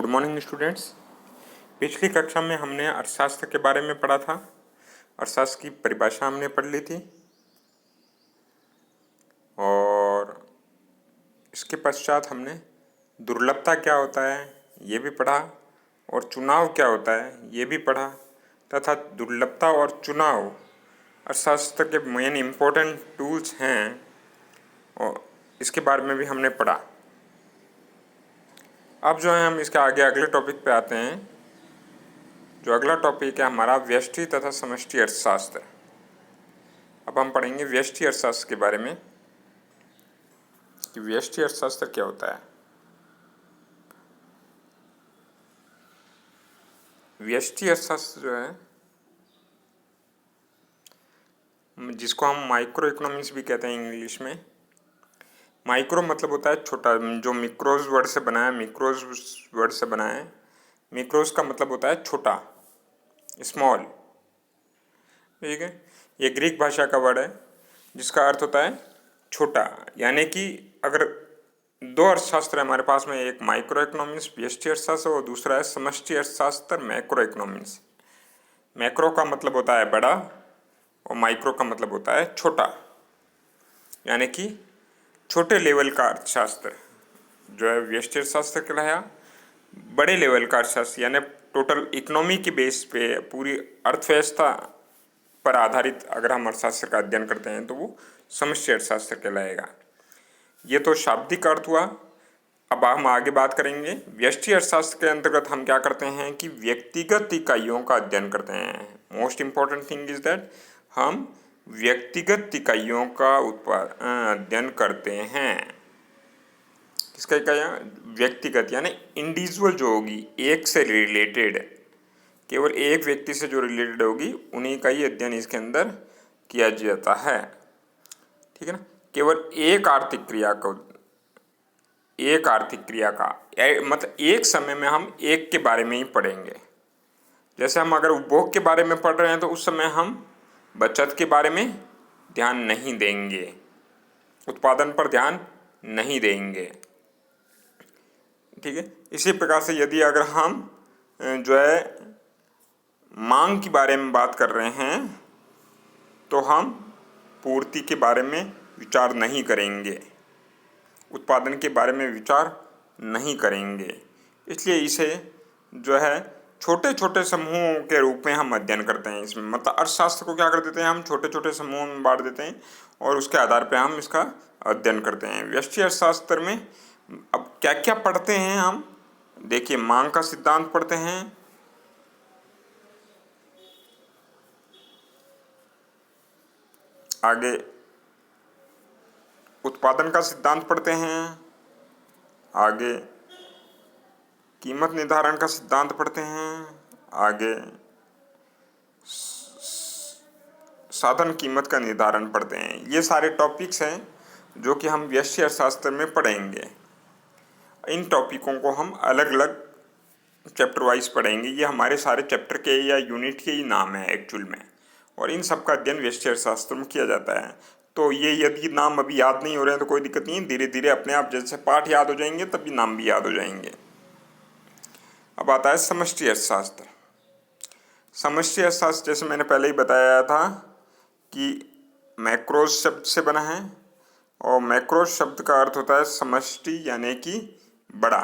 Morning students. पिछली कक्षा में हमने अर्थशास्त्र के बारे में पढ़ा था। अर्थशास्त्र की परिभाषा हमने पढ़ ली थी और इसके पश्चात हमने दुर्लभता क्या होता है ये भी पढ़ा और चुनाव क्या होता है ये भी पढ़ा तथा दुर्लभता और चुनाव अर्थशास्त्र के मेन इम्पोर्टेंट टूल्स हैं और इसके बारे में भी हमने पढ़ा। अब जो है हम इसके आगे अगले टॉपिक पे आते हैं। जो अगला टॉपिक है हमारा व्यष्टि तथा समष्टि अर्थशास्त्र। अब हम पढ़ेंगे व्यष्टि अर्थशास्त्र के बारे में कि व्यष्टि अर्थशास्त्र क्या होता है। व्यष्टि अर्थशास्त्र जो है जिसको हम माइक्रो इकोनॉमिक्स भी कहते हैं इंग्लिश में। माइक्रो मतलब होता है छोटा, जो मिक्रोज वर्ड से बना है, मिक्रोज वर्ड से बना है। मिक्रोज का मतलब होता है छोटा, स्मॉल। ठीक है, ये ग्रीक भाषा का वर्ड है जिसका अर्थ होता है छोटा। यानी कि अगर दो अर्थशास्त्र है हमारे पास में, एक माइक्रो इकोनॉमिक्स व्यष्टि अर्थशास्त्र और दूसरा है समष्टि अर्थशास्त्र मैक्रो इकोनॉमिक्स। मैक्रो का मतलब होता है बड़ा और माइक्रो का मतलब होता है छोटा, यानी कि छोटे लेवल का अर्थशास्त्र जो है व्यष्टि अर्थशास्त्र कहलाया। बड़े लेवल का अर्थशास्त्र यानी टोटल इकोनॉमी के बेस पे, पूरी अर्थव्यवस्था पर आधारित अगर हम अर्थशास्त्र का अध्ययन करते हैं तो वो समष्टि अर्थशास्त्र कहलाएगा। ये तो शाब्दिक अर्थ हुआ। अब हम आगे बात करेंगे व्यष्टि अर्थशास्त्र के अंतर्गत हम क्या करते हैं कि व्यक्तिगत इकाइयों का अध्ययन करते हैं। Most important thing is that हम व्यक्तिगत इकाइयों का अध्ययन करते हैं। किसका इकाइयाँ? व्यक्तिगत यानी इंडिविजुअल जो होगी, एक से रिलेटेड, केवल एक व्यक्ति से जो रिलेटेड होगी उन्हीं का ही अध्ययन इसके अंदर किया जाता है। ठीक है ना, केवल एक आर्थिक क्रिया का मतलब एक समय में हम एक के बारे में ही पढ़ेंगे। जैसे हम अगर उपभोग के बारे में पढ़ रहे हैं तो उस समय हम बचत के बारे में ध्यान नहीं देंगे, उत्पादन पर ध्यान नहीं देंगे। ठीक है, इसी प्रकार से यदि अगर हम जो है मांग के बारे में बात कर रहे हैं तो हम पूर्ति के बारे में विचार नहीं करेंगे, उत्पादन के बारे में विचार नहीं करेंगे। इसलिए इसे जो है छोटे छोटे समूहों के रूप में हम अध्ययन करते हैं। इसमें मतलब अर्थशास्त्र को क्या कर देते हैं हम छोटे छोटे समूहों में बांट देते हैं और उसके आधार पर हम इसका अध्ययन करते हैं। व्यष्टि अर्थशास्त्र में अब क्या क्या पढ़ते हैं हम देखिए। मांग का सिद्धांत पढ़ते हैं, आगे उत्पादन का सिद्धांत पढ़ते हैं, आगे कीमत निर्धारण का सिद्धांत पढ़ते हैं, आगे साधन कीमत का निर्धारण पढ़ते हैं। ये सारे टॉपिक्स हैं जो कि हम व्यष्टि अर्थशास्त्र में पढ़ेंगे। इन टॉपिकों को हम अलग अलग चैप्टर वाइज पढ़ेंगे। ये हमारे सारे चैप्टर के या यूनिट के ही नाम है एक्चुअल में, और इन सब का अध्ययन व्यष्टि अर्थशास्त्र में किया जाता है। तो ये यदि नाम अभी याद नहीं हो रहे हैं तो कोई दिक्कत नहीं है, धीरे धीरे अपने आप जैसे पाठ याद हो जाएंगे तभी नाम भी याद हो जाएंगे। अब आता है समष्टि अर्थशास्त्र। समष्टि अर्थशास्त्र जैसे मैंने पहले ही बताया था कि मैक्रोज शब्द से बना है और मैक्रोज शब्द का अर्थ होता है समष्टि यानी कि बड़ा।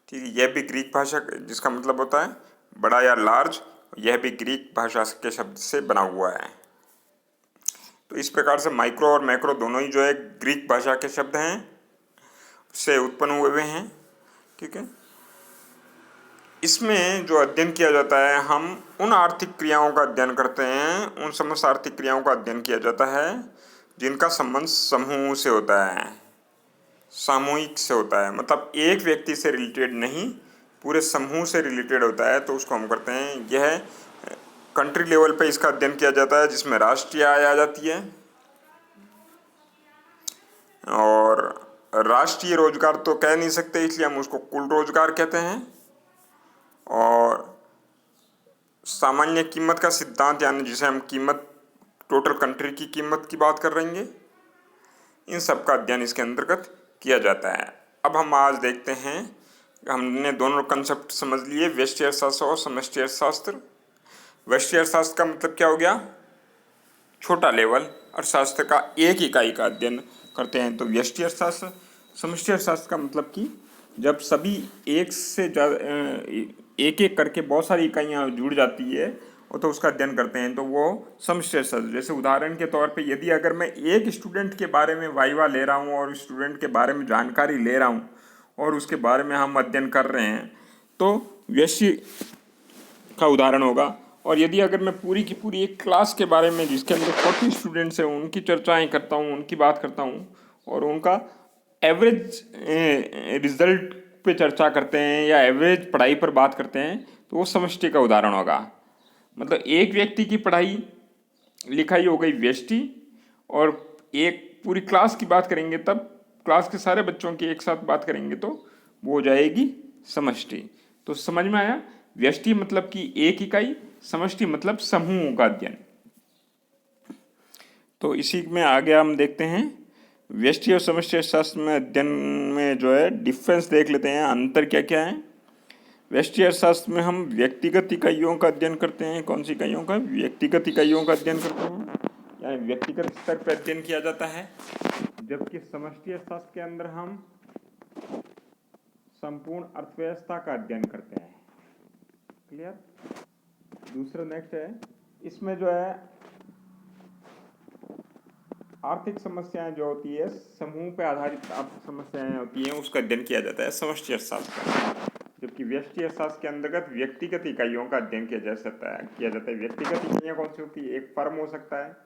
ठीक है, यह भी ग्रीक भाषा जिसका मतलब होता है बड़ा या लार्ज, यह भी ग्रीक भाषा के शब्द से बना हुआ है। तो इस प्रकार से माइक्रो और मैक्रो दोनों ही जो है ग्रीक भाषा के शब्द हैं, से उत्पन्न हुए हैं। ठीक है, इसमें जो अध्ययन किया जाता है हम उन आर्थिक क्रियाओं का अध्ययन करते हैं, उन समस्त आर्थिक क्रियाओं का अध्ययन किया जाता है जिनका संबंध समूह से होता है, सामूहिक से होता है। मतलब एक व्यक्ति से रिलेटेड नहीं, पूरे समूह से रिलेटेड होता है, तो उसको हम करते हैं। यह कंट्री लेवल पे इसका अध्ययन किया जाता है जिसमें राष्ट्रीय आय आ जाती है, और राष्ट्रीय रोजगार तो कह नहीं सकते इसलिए हम उसको कुल रोजगार कहते हैं। और सामान्य कीमत का सिद्धांत यानी जिसे हम कीमत, टोटल कंट्री की कीमत की बात कर रहेंगे, इन सब का अध्ययन इसके अंतर्गत किया जाता है। अब हम आज देखते हैं हमने दोनों कंसेप्ट समझ लिए, व्यष्टि अर्थशास्त्र और समष्टि अर्थशास्त्र। व्यष्टि अर्थशास्त्र का मतलब क्या हो गया, छोटा लेवल, अर्थशास्त्र का एक इकाई का अध्ययन करते हैं तो व्यष्टि अर्थशास्त्र। समष्टि अर्थशास्त्र का मतलब कि जब सभी एक से एक एक करके बहुत सारी इकाइयाँ जुड़ जाती है और तो उसका अध्ययन करते हैं तो वो समष्टि अर्थशास्त्र। जैसे उदाहरण के तौर पे यदि अगर मैं एक स्टूडेंट के बारे में वाइवा ले रहा हूँ और स्टूडेंट के बारे में जानकारी ले रहा हूँ और उसके बारे में हम अध्ययन कर रहे हैं तो व्यष्टि का उदाहरण होगा। और यदि अगर मैं पूरी की पूरी एक क्लास के बारे में जिसके अंदर 40 स्टूडेंट्स हैं उनकी चर्चाएं करता हूँ, उनकी बात करता हूँ और उनका एवरेज रिजल्ट पे चर्चा करते हैं या एवरेज पढ़ाई पर बात करते हैं तो वो समष्टि का उदाहरण होगा। मतलब एक व्यक्ति की पढ़ाई लिखाई हो गई व्यष्टि, और एक पूरी क्लास की बात करेंगे तब क्लास के सारे बच्चों की एक साथ बात करेंगे तो वो हो जाएगी समष्टि। तो समझ में आया, व्यष्टि मतलब कि एक इकाई, समष्टि मतलब समूह का अध्ययन। तो इसी में आगे हम देखते हैं व्यष्टि और समष्टि अर्थशास्त्र में अध्ययन में जो है डिफरेंस देख लेते हैं, अंतर क्या क्या है। व्यष्टि अर्थशास्त्र में हम व्यक्तिगत इकाइयों का अध्ययन करते हैं। कौन सी इकाइयों का, व्यक्तिगत इकाइयों का अध्ययन करते हैं, यानी व्यक्तिगत स्तर पर अध्ययन किया जाता है। जबकि समष्टि अर्थशास्त्र के अंदर हम संपूर्ण अर्थव्यवस्था का अध्ययन करते हैं। क्लियर। दूसरा नेक्स्ट है, इसमें जो है आर्थिक समस्याएं जो होती है, समूह पे आधारित आर्थिक समस्याएं होती हैं, उसका अध्ययन किया जाता है समष्टि अर्थशास्त्र का। जबकि व्यष्टि अर्थशास्त्र के अंतर्गत व्यक्तिगत इकाइयों का अध्ययन किया जाता है। व्यक्तिगत इकाइयाँ कौन सी होती है, एक फर्म हो सकता है,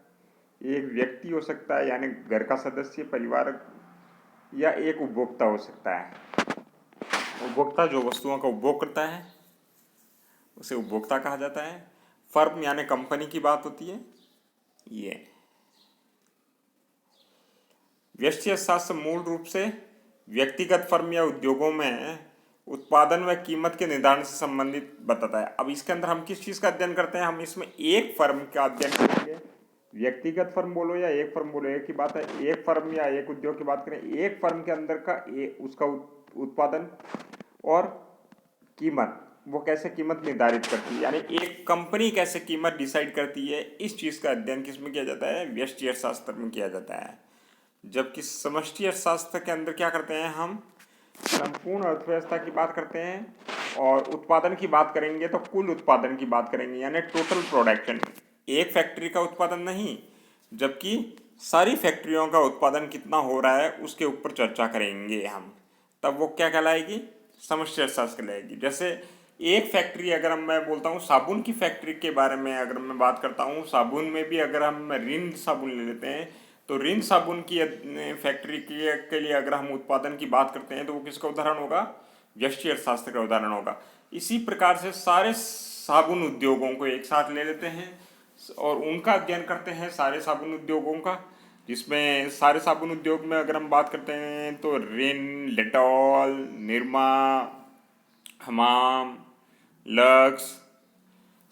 एक व्यक्ति हो सकता है यानी घर का सदस्य परिवार, या एक उपभोक्ता हो सकता है। उपभोक्ता जो वस्तुओं का उपभोग करता है उसे उपभोक्ता कहा जाता है। फर्म यानी कंपनी की बात होती है। ये व्यष्टि अर्थशास्त्र मूल रूप से व्यक्तिगत फर्म या उद्योगों में उत्पादन व कीमत के निर्धारण से संबंधित बताता है। अब इसके अंदर हम किस चीज़ का अध्ययन करते हैं, हम इसमें एक फर्म का अध्ययन करेंगे। व्यक्तिगत फर्म बोलो या एक फर्म बोलो, एक ही बात है। एक फर्म या एक उद्योग की बात करें, एक फर्म के अंदर का उसका उत्पादन और कीमत, वो कैसे कीमत निर्धारित करती है, यानी एक कंपनी कैसे कीमत डिसाइड करती है, इस चीज़ का अध्ययन किसमें किया जाता है, व्यष्टि अर्थशास्त्र में किया जाता है। जबकि समष्टि अर्थशास्त्र के अंदर क्या करते हैं, हम संपूर्ण अर्थव्यवस्था की बात करते हैं और उत्पादन की बात करेंगे तो कुल उत्पादन की बात करेंगे, यानी टोटल प्रोडक्शन, एक फैक्ट्री का उत्पादन नहीं, जबकि सारी फैक्ट्रियों का उत्पादन कितना हो रहा है उसके ऊपर चर्चा करेंगे हम। तब वो क्या कहलाएगी, समष्टि अर्थशास्त्र कहलाएगी। जैसे एक फैक्ट्री, अगर मैं बोलता हूँ साबुन की फैक्ट्री के बारे में अगर मैं बात करता हूँ, साबुन में भी अगर हम रिन साबुन ले लेते हैं तो रिन साबुन की फैक्ट्री के लिए अगर हम उत्पादन की बात करते हैं तो वो किसका उदाहरण होगा, व्यष्टि अर्थशास्त्र का उदाहरण होगा। इसी प्रकार से सारे साबुन उद्योगों को एक साथ ले लेते हैं और उनका अध्ययन करते हैं, सारे साबुन उद्योगों का, जिसमें सारे साबुन उद्योग में अगर हम बात करते हैं तो रिन, डेटॉल, निरमा, हमाम, लक्स,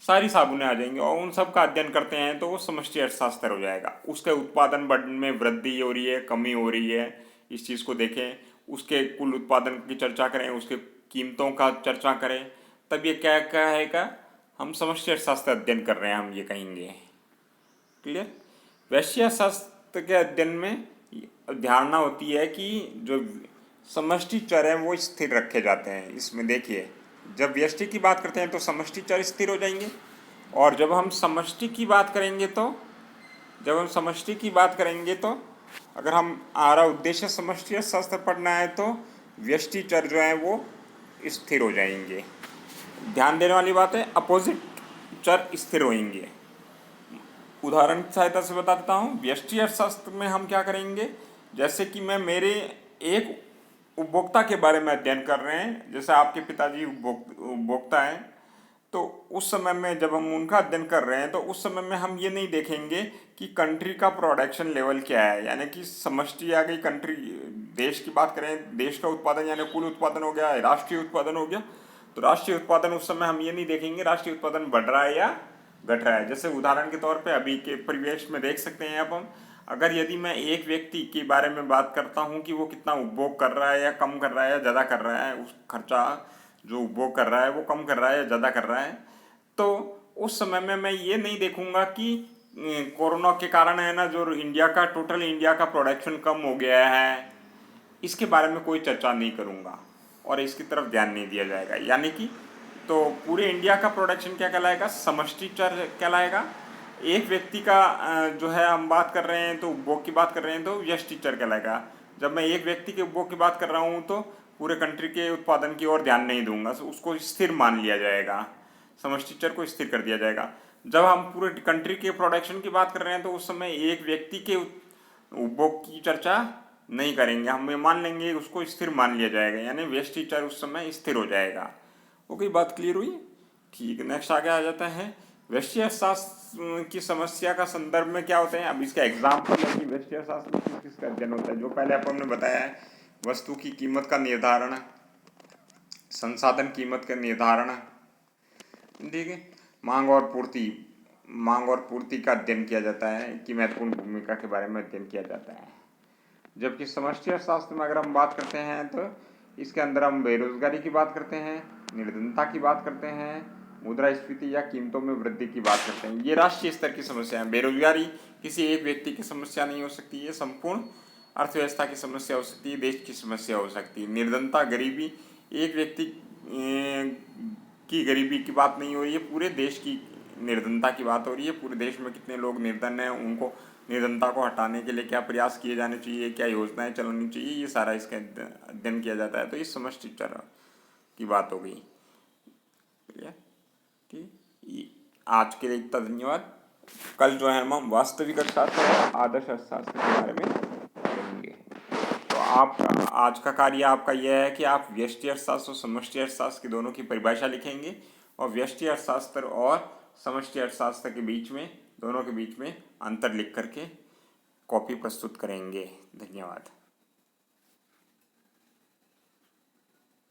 सारी साबुनें आ जाएंगी और उन सब का अध्ययन करते हैं तो वो समष्टि अर्थशास्त्र हो जाएगा। उसके उत्पादन में वृद्धि हो रही है, कमी हो रही है, इस चीज़ को देखें, उसके कुल उत्पादन की चर्चा करें, उसके कीमतों का चर्चा करें, तब ये क्या कहेगा, हम समष्टि अर्थशास्त्र अध्ययन कर रहे हैं, हम ये कहेंगे। क्लियर। व्यष्टि अर्थशास्त्र के अध्ययन में धारणा होती है कि जो समष्टि चर हैं वो स्थिर रखे जाते हैं। इसमें देखिए, जब व्यष्टि की बात करते हैं तो समष्टि चर स्थिर हो जाएंगे, और जब हम समष्टि की बात करेंगे तो अगर हमारा उद्देश्य समष्टि अर्थशास्त्र पढ़ना है तो व्यष्टि चर जो हैं वो स्थिर हो जाएंगे। ध्यान देने वाली बात है, अपोजिट चर स्थिर होंगे। उदाहरण की सहायता से बता देता हूँ। व्यष्टि अर्थशास्त्र में हम क्या करेंगे, जैसे कि मैं मेरे एक उपभोक्ता के बारे में अध्ययन कर रहे हैं, जैसे आपके पिताजी उपभोक्ता हैं, तो उस समय में जब हम उनका अध्ययन कर रहे हैं तो उस समय में हम ये नहीं देखेंगे कि कंट्री का प्रोडक्शन लेवल क्या है, यानी कि समष्टि आ गई, कंट्री देश की बात करें, देश का उत्पादन यानी कुल उत्पादन हो गया, राष्ट्रीय उत्पादन हो गया, तो राष्ट्रीय उत्पादन उस समय हम ये नहीं देखेंगे राष्ट्रीय उत्पादन बढ़ रहा है या घट रहा है। जैसे उदाहरण के तौर पे अभी के परिवेश में देख सकते हैं अब हम अगर यदि मैं एक व्यक्ति के बारे में बात करता हूँ कि वो कितना उपभोग कर रहा है या कम कर रहा है या ज़्यादा कर रहा है, उस खर्चा जो उपभोग कर रहा है वो कम कर रहा है या ज़्यादा कर रहा है, तो उस समय में मैं ये नहीं देखूंगा कि कोरोना के कारण है ना जो टोटल इंडिया का प्रोडक्शन कम हो गया है, इसके बारे में कोई चर्चा नहीं करूंगा और इसकी तरफ ध्यान नहीं दिया जाएगा। यानी कि तो पूरे इंडिया का प्रोडक्शन क्या कहलाएगा, समष्टि चर कहलाएगा। एक व्यक्ति का जो है हम बात कर रहे हैं तो उपभोग की बात कर रहे हैं तो व्यष्टि चर कहलाएगा। जब मैं एक व्यक्ति के उपभोग की बात कर रहा हूँ तो पूरे कंट्री के उत्पादन की ओर ध्यान नहीं दूंगा, तो उसको स्थिर मान लिया जाएगा, समष्टि चर को स्थिर कर दिया जाएगा। जब हम पूरे कंट्री के प्रोडक्शन की बात कर रहे हैं तो उस समय एक व्यक्ति के उपभोग की चर्चा नहीं करेंगे, हम ये मान लेंगे उसको स्थिर मान लिया जाएगा, यानी व्यष्टि चर उस समय स्थिर हो जाएगा। ओके, बात क्लियर हुई? ठीक है, नेक्स्ट आगे आ जाता है व्यष्टि अर्थशास्त्र की समस्या का संदर्भ में क्या होते हैं। अब इसका एग्जाम्पल है कि व्यष्टि अर्थशास्त्र में किस किस का अध्ययन होता है। जो पहले आपने बताया है, वस्तु की कीमत का निर्धारण, संसाधन कीमत का निर्धारण, ठीक है, मांग और पूर्ति का अध्ययन किया जाता है कि महत्वपूर्ण भूमिका के बारे में अध्ययन किया जाता है। जबकि समष्टि अर्थशास्त्र में अगर हम बात करते हैं तो इसके अंदर हम बेरोजगारी की बात करते हैं, निर्धनता की बात करते हैं, मुद्रास्फीति या कीमतों में वृद्धि की बात करते हैं। ये राष्ट्रीय स्तर की समस्या है। बेरोजगारी किसी एक व्यक्ति की समस्या नहीं हो सकती, ये संपूर्ण अर्थव्यवस्था की समस्या हो सकती है, देश की समस्या हो सकती है। निर्धनता, गरीबी एक व्यक्ति की गरीबी की बात नहीं हो रही है, पूरे देश की निर्धनता की बात हो रही है। पूरे देश में कितने लोग निर्धन हैं, उनको निर्धनता को हटाने के लिए क्या प्रयास किए जाने चाहिए, क्या योजनाएं चलानी चाहिए, ये सारा इसका अध्ययन किया जाता है। तो ये समष्टि चर की बात हो गई। ठीक, आज के लिए इतना धन्यवाद। कल जो है हम वास्तविक अर्थशास्त्र और आदर्श अर्थशास्त्र के बारे में पढ़ेंगे। तो आप आज का कार्य आपका यह है कि आप व्यष्टि अर्थशास्त्र और समष्टि अर्थशास्त्र की दोनों की परिभाषा लिखेंगे और व्यष्टि अर्थशास्त्र और समष्टि अर्थशास्त्र के बीच में, दोनों के बीच में अंतर लिख करके कॉपी प्रस्तुत करेंगे। धन्यवाद।